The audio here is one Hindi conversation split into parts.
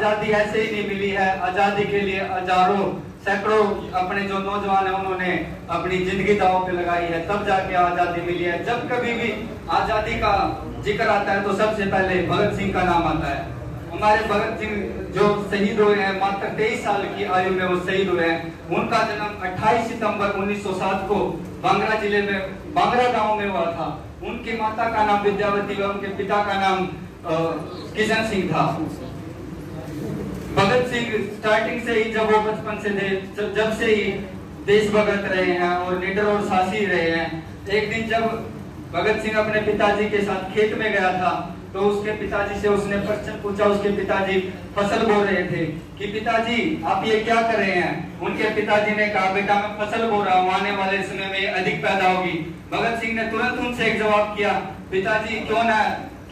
आजादी ऐसे ही नहीं मिली है, आजादी के लिए हजारों सैकड़ों अपने जो नौजवान है उन्होंने अपनी जिंदगी दांव पे लगाई है, तब जाके आजादी मिली है। जब कभी भी आजादी का जिक्र आता है तो सबसे पहले भगत सिंह का नाम आता है। हमारे भगत सिंह जो शहीद हुए हैं, मात्र 23 साल की आयु में वो शहीद हुए हैं। उनका जन्म 28 सितंबर 1907 को बांगरा जिले में बांगरा गांव में हुआ था। उनकी माता का नाम विद्यावती और उनके पिता का नाम किशन सिंह था। भगत सिंह स्टार्टिंग से ही, जब वो बचपन से थे, जब से ही देशभक्त रहे हैं और निडर और साहसी रहे हैं। एक दिन जब भगत सिंह अपने पिताजी के साथ खेत में गया था तो उसके पिताजी से उसने प्रश्न पूछा। उसके पिताजी फसल बो रहे थे कि पिताजी आप ये क्या कर रहे हैं? उनके पिताजी ने कहा बेटा मैं फसल बो रहा हूँ, आने वाले समय में अधिक पैदा होगी। भगत सिंह ने तुरंत उनसे एक जवाब किया, पिताजी क्यों ना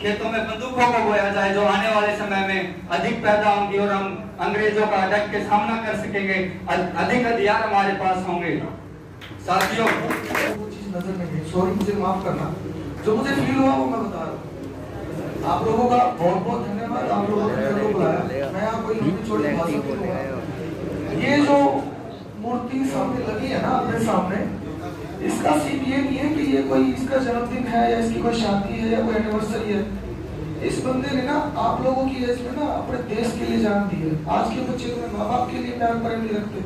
खेतों में बंदूकों को बोया जाए जो आने वाले समय में अधिक पैदा होंगी और हम अंग्रेजों का डट के सामना कर सकेंगे, अधिक हथियार हमारे पास होंगे। साथियों वो चीज नजर नहीं गई, सॉरी मुझे माफ करना, जो मुझे फील हुआ वो मैं बता रहा हूँ। आप लोगों का बहुत बहुत धन्यवाद, आप लोगों ने मेरे को बुलाया। मैं आपको छोटी भाषा में, ये जो मूर्ति सामने लगी है ना अपने सामने, इसका सीन ये नहीं है कि ये कोई इसका जन्मदिन है या इसकी कोई शादी है या कोई एनिवर्सरी है। इस बंदे ने ना आप लोगों की एज में ना अपने देश के लिए जान दी है। आज के बच्चे तो माँ बाप के लिए प्यार प्रेम नहीं रखते,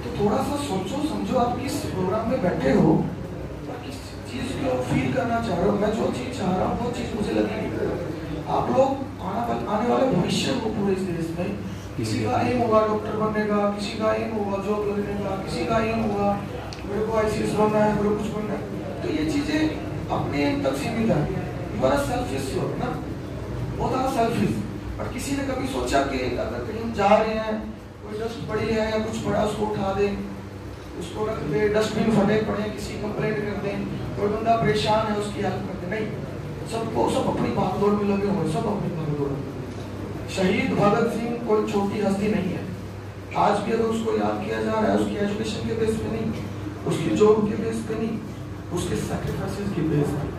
तो थोड़ा सा सोचो समझो, आप किस प्रोग्राम में बैठे हो, चीज को फील करना चाह रहे हो। मैं जो चीज चाह रहा हूँ वो चीज मुझे लगी नहीं। आप लोग आने वाले भविष्य को पूरे इस देश में, किसी का एम होगा डॉक्टर बनने का, किसी का एम होगा जॉब लगने का, किसी का एम होगा मेरे को ICS बनना है, मेरे को कुछ बनना है। तो ये चीजें अपने एम तक सीमित है। यू आर सेल्फिश हो ना, बहुत ज्यादा सेल्फिश। पर किसी ने कभी सोचा कि अगर कहीं जा रहे हैं, कोई डस्ट पड़ी है या कुछ पड़ा उसको उठा दे, उसको रख दे, डस्टबिन फटे पड़े किसी कंप्लेंट कर दें, कोई बंदा परेशान है उसकी हेल्प कर दे। नहीं, सबको सब अपनी भागदौड़ में लगे हुए, सब अपनी भागदौड़। शहीद भगत सिंह कोई छोटी हस्ती नहीं है। आज भी अगर उसको याद किया जा रहा है उसकी एजुकेशन के बेस पे नहीं, उसकी जॉब के बेस पे नहीं, उसके सैक्रिफाइसेस के बेस पे।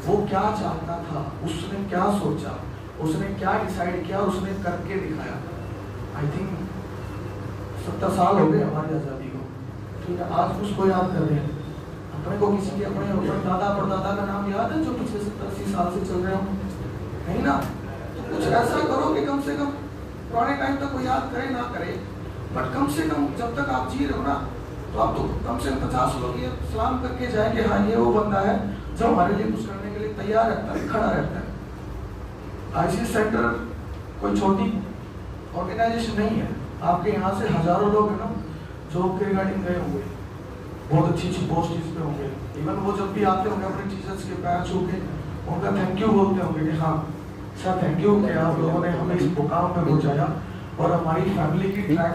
वो क्या चाहता था, उसने क्या सोचा, उसने क्या डिसाइड किया, उसने करके दिखाया। आई थिंक 70 साल हो गए हमारी आजादी को, ठीक है। आज उसको याद कर रहे हैं। अपने को किसी के अपने दादा परदादा का नाम याद है जो पिछले 70-80 साल से चल रहे हो? नहीं ना। तो कुछ ऐसा करो कि कम से कम पुराने टाइम तक कोई याद करे ना करे, बट कम से कम जब तक आप जी रहे हो ना, तो आप तो कम से कम 50 लोग ये सलाम करके जाए कि हाँ ये वो बंदा है जो हमारे लिए कुछ करने के लिए तैयार रहता है, खड़ा रहता है। ICS सेंटर कोई छोटी ऑर्गेनाइजेशन नहीं है। आपके यहाँ से हजारों लोग है ना जॉब के रिगार्डिंग गए होंगे, बहुत अच्छी अच्छी पोस्ट इस पे होंगे। इवन वो जब भी आते होंगे अपने टीचर्स के पैर छू के उनका थैंक यू बोलते होंगे कि हाँ सर थैंक यू कि आप लोगों ने हमें इस मुकाम पे पहुंचाया और हमारी फैमिली की ट्रैक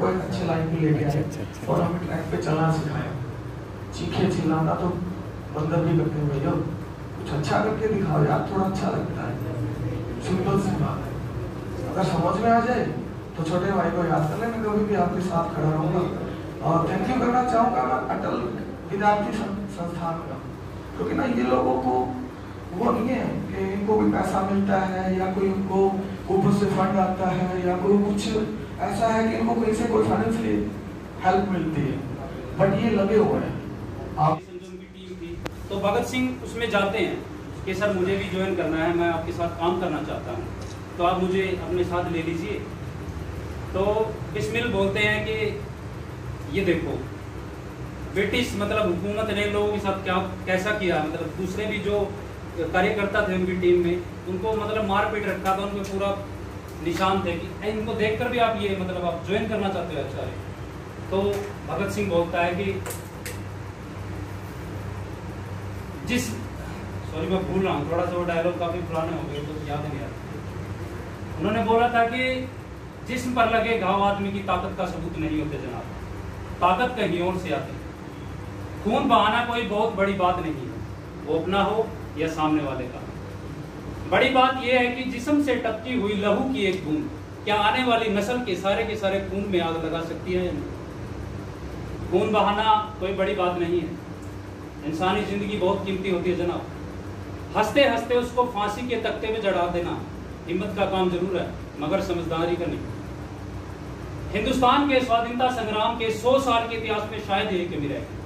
को एक अच्छे लाइन पे लेके आए और हमें ट्रैक पे चलना सिखाया। चीखे चिल्लाना तो बंदर भी करते हैं भैया, कुछ अच्छा करके दिखाओ यार, थोड़ा अच्छा लगता है। सिंपल सी बात है, अगर समझ में आ जाए तो छोटे भाई को याद कर लेना, कभी भी आपके साथ खड़ा रहूंगा। और थैंक यू करना चाहूँगा मैं अटल विद्यार्थी संस्थान का, क्योंकि ना ये लोगों को वो नहीं है कि इनको कोई पैसा मिलता है या कोई उनको ऊपर से फंड आता है या कोई कुछ ऐसा है कि इनको कहीं से कोई फाइनेंशियली हेल्प मिलती है, बट ये लगे हुए हैं। आप की टीम थी तो भगत सिंह उसमें जाते हैं कि सर मुझे भी ज्वाइन करना है, मैं आपके साथ काम करना चाहता हूँ, तो आप मुझे अपने साथ ले लीजिए। तो बिस्मिल बोलते हैं कि ये देखो ब्रिटिश मतलब हुकूमत ने इन लोगों के साथ क्या कैसा किया, मतलब दूसरे भी जो कार्यकर्ता थे उनकी टीम में उनको मतलब मार पीट रखा था, उनको पूरा निशान थे कि इनको देखकर भी आप ये मतलब आप ज्वाइन करना चाहते हो। अच्छा है तो भगत सिंह बोलता है कि जिस सॉरी मैं भूल रहा हूँ थोड़ा सा, वो डायलॉग काफी पुराने हो गए तो याद नहीं आता। उन्होंने बोला था कि जिस्म पर लगे घाव आदमी की ताकत का सबूत नहीं होते जनाब, ताकत कहीं और से आती। खून बहाना कोई बहुत बड़ी बात नहीं है, वो अपना हो या सामने वाले का। बड़ी बात यह है कि जिस्म से टपकी हुई लहू की एक बूंद क्या आने वाली नस्ल के सारे खून में आग लगा सकती है या नहीं। खून बहाना कोई बड़ी बात नहीं है, इंसानी जिंदगी बहुत कीमती होती है जनाब। हंसते हंसते उसको फांसी के तख्ते में चढ़ा देना हिम्मत का काम जरूर है मगर समझदारी का नहीं। हिंदुस्तान के स्वाधीनता संग्राम के 100 साल के इतिहास में शायद यही कमी रहेगी।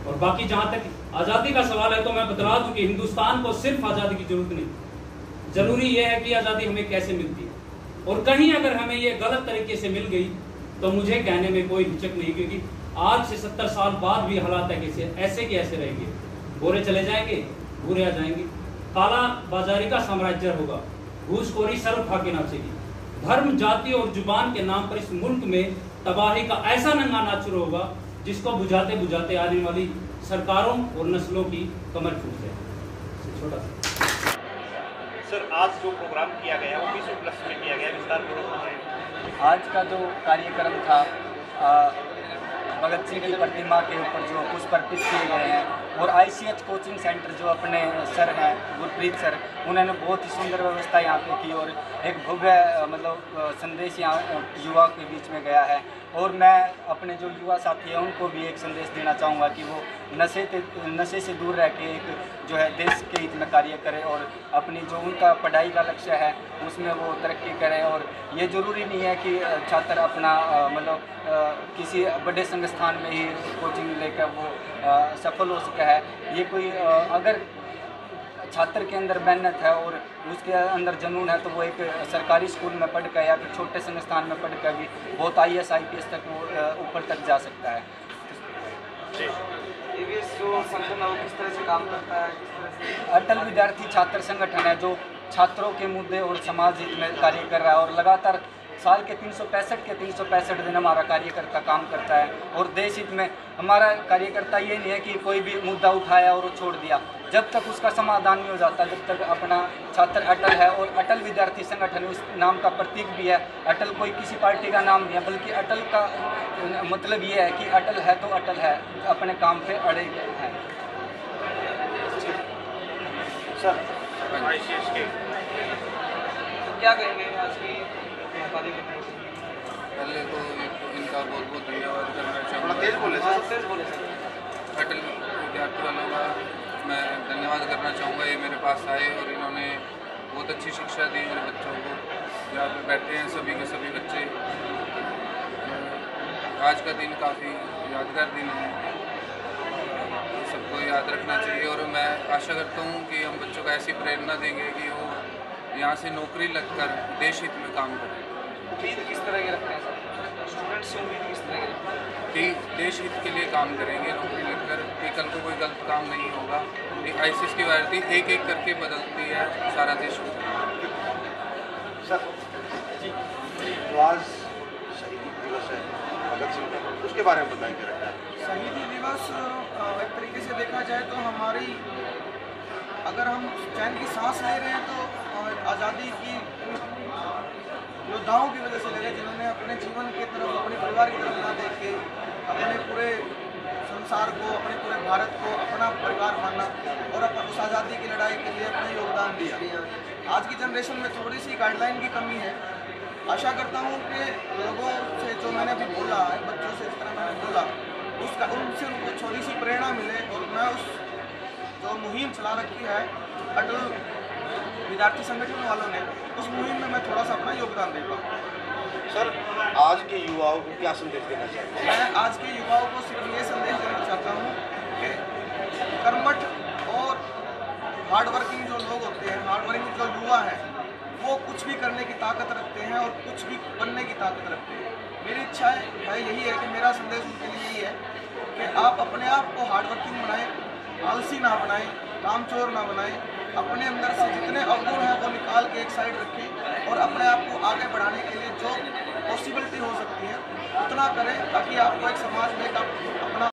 और बाकी जहां तक आजादी का सवाल है तो मैं बतला दूं कि हिंदुस्तान को सिर्फ आजादी की जरूरत नहीं, जरूरी यह है कि आजादी हमें कैसे मिलती है। और कहीं अगर हमें ये गलत तरीके से मिल गई तो मुझे कहने में कोई हिचक नहीं, क्योंकि आज से 70 साल बाद भी हालात ऐसे के ऐसे रहेंगे। गोरे चले जाएंगे, भूरे आ जाएंगे, काला बाजारी का साम्राज्य होगा, घूसखोरी सर उठा के नाचेगी, धर्म जाति और जुबान के नाम पर इस मुल्क में तबाही का ऐसा नंगा नाच शुरू होगा जिसको बुझाते बुझाते आने वाली सरकारों और नस्लों की कमर फूट जाए। छोटा सा सर, आज जो प्रोग्राम किया गया वो किस उपलक्ष्य में किया गया, विस्तार पूर्वक? आज का जो कार्यक्रम था भगत सिंह की प्रतिमा के ऊपर जो पुष्प अर्पित किए गए हैं और ICH कोचिंग सेंटर जो अपने सर हैं गुरप्रीत सर, उन्होंने बहुत ही सुंदर व्यवस्था यहाँ पे की और एक भव्य मतलब संदेश यहाँ युवा के बीच में गया है। और मैं अपने जो युवा साथी हैं उनको भी एक संदेश देना चाहूँगा कि वो नशे से दूर रह के एक जो है देश के हित में कार्य करें और अपनी जो उनका पढ़ाई का लक्ष्य है उसमें वो तरक्की करें। और ये ज़रूरी नहीं है कि छात्र अपना मतलब किसी बड़े संस्थान में ही कोचिंग लेकर वो सफल हो सका है। ये कोई अगर छात्र के अंदर मेहनत है और उसके अंदर जुनून है तो वो एक सरकारी स्कूल में पढ़ कर या फिर छोटे संस्थान में पढ़ कर भी बहुत IAS IPS तक वो ऊपर तक जा सकता है। EVS जो संगठन है वो किस तरह से काम करता है? अटल विद्यार्थी छात्र संगठन है जो छात्रों के मुद्दे और समाज हित में कार्य कर रहा है और लगातार साल के 365 दिन हमारा कार्यकर्ता काम करता है। और देश हित में हमारा कार्यकर्ता ये नहीं है कि कोई भी मुद्दा उठाया और वो छोड़ दिया, जब तक उसका समाधान नहीं हो जाता जब तक अपना छात्र अटल है। और अटल विद्यार्थी संगठन उस नाम का प्रतीक भी है। अटल कोई किसी पार्टी का नाम नहीं है, बल्कि अटल का मतलब ये है कि अटल है तो अटल है, अपने काम पे अड़े हैं। सर, ICH के क्या कहेंगे आज की कार्यक्रम? पहले तो इनका बहुत बहुत धन्यवाद करना थोड़ा चाहूँगा। तेज बोले सर। तेज बोले सर। अटल विद्यार्थी वालों का मैं धन्यवाद करना चाहूँगा। ये मेरे पास आए और इन्होंने बहुत अच्छी शिक्षा दी मेरे बच्चों को। यहाँ पे बैठे हैं सभी के सभी बच्चे। आज का दिन काफ़ी यादगार दिन है, सबको याद रखना चाहिए। और मैं आशा करता हूँ कि हम बच्चों को ऐसी प्रेरणा देंगे कि वो यहाँ से नौकरी लगकर देश हित में काम करें। उम्मीद किस तरह की रखते हैं सर? स्टूडेंट्स से उम्मीद किस तरह की रखते हैं? कि देश हित के लिए काम करेंगे नौकरी लगकर, कि कल को कोई गलत काम नहीं होगा। ICH की वारती एक एक करके बदलती है सारा देश। सर जी, तो आज शहीदी दिवस है भगत सिंह का, उसके बारे में बताएंगे। शहीदी दिवस एक तरीके से देखा जाए तो हमारी, अगर हम चैन की सांस ले रहे हैं तो आज़ादी की योद्धाओं की वजह से ले रहे हैं जिन्होंने अपने जीवन की तरफ, अपने परिवार की तरफ ना देख के अपने पूरे संसार को, अपने पूरे भारत को अपना परिवार माना और उस आज़ादी की लड़ाई के लिए अपना योगदान दिया। आज की जनरेशन में थोड़ी सी गाइडलाइन की कमी है। आशा करता हूँ कि लोगों से जो मैंने अभी बोला है, बच्चों से इस तरह मैंने बोला, उसका उनसे उनको थोड़ी सी प्रेरणा मिले। और मैं उस जो मुहिम चला रखी है अटल विद्यार्थी संगठन वालों ने, उस मुहिम में मैं थोड़ा सा अपना योगदान दे पाऊँ। सर, आज के युवाओं को क्या संदेश देना चाहते हैं? मैं आज के युवाओं को सिर्फ ये संदेश देना चाहता हूँ कि कर्मठ और हार्डवर्किंग जो लोग होते हैं, हार्डवर्किंग जो युवा हैं, वो कुछ भी करने की ताकत रखते हैं और कुछ भी बनने की ताकत रखते हैं। मेरी इच्छा है यही है कि मेरा संदेश उनके लिए यही है कि आप अपने आप को हार्डवर्किंग बनाएं, आलसी ना बनाएं, कामचोर ना बनाएं। अपने अंदर से जितने अवगुण हैं वो निकाल के एक साइड रखें और अपने आप को आगे बढ़ाने के लिए जो पॉसिबिलिटी हो सकती है उतना करें, ताकि आपको एक समाज में एक अपना